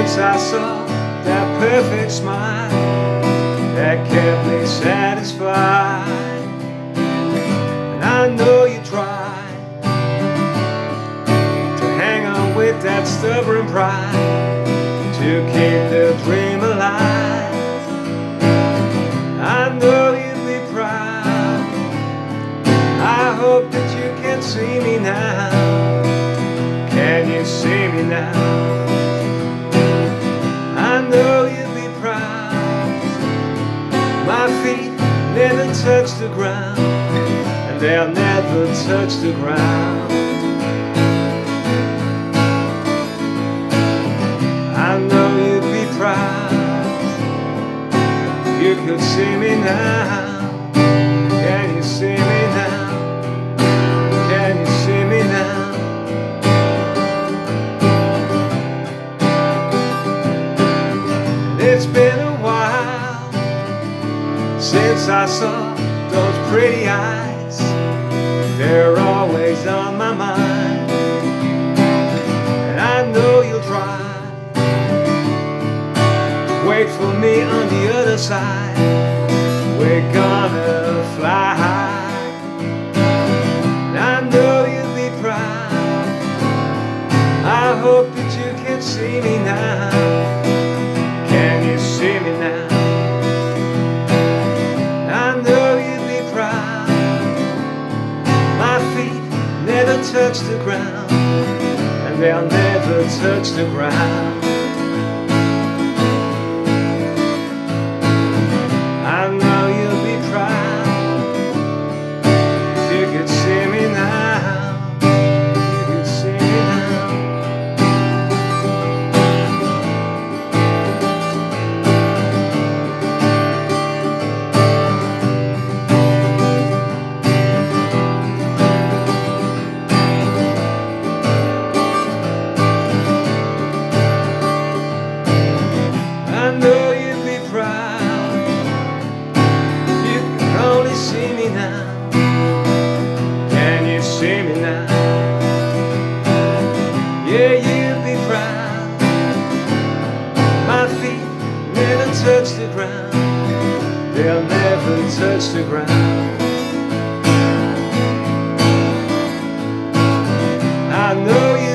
since I saw that perfect smile that kept me satisfied. And I know you tried to hang on with that stubborn pride to keep the dream alive. I know you'd be proud. I hope that you can see me now. Can you see me now? I know you'll be proud. My feet never touch the ground, and they'll never touch the ground. I know you'd be proud. You could see me now. Can you see me now? Can you see me now? It's been a while since I saw those pretty eyes. They're always on my mind, and I know you'll try. Wait for me on the other side. We're gonna fly high, and I know you'll be proud. I hope that you can see me now. Can you see me now? I know you'd be proud. My feet never touch the ground, and they'll never touch the ground. I know you'll be proud. If you could see me now, if you could see me now. I know you'd be proud. You can only see me now. Can you see me now? Yeah, you'd be proud. My feet never touch the ground. They'll never touch the ground. I know you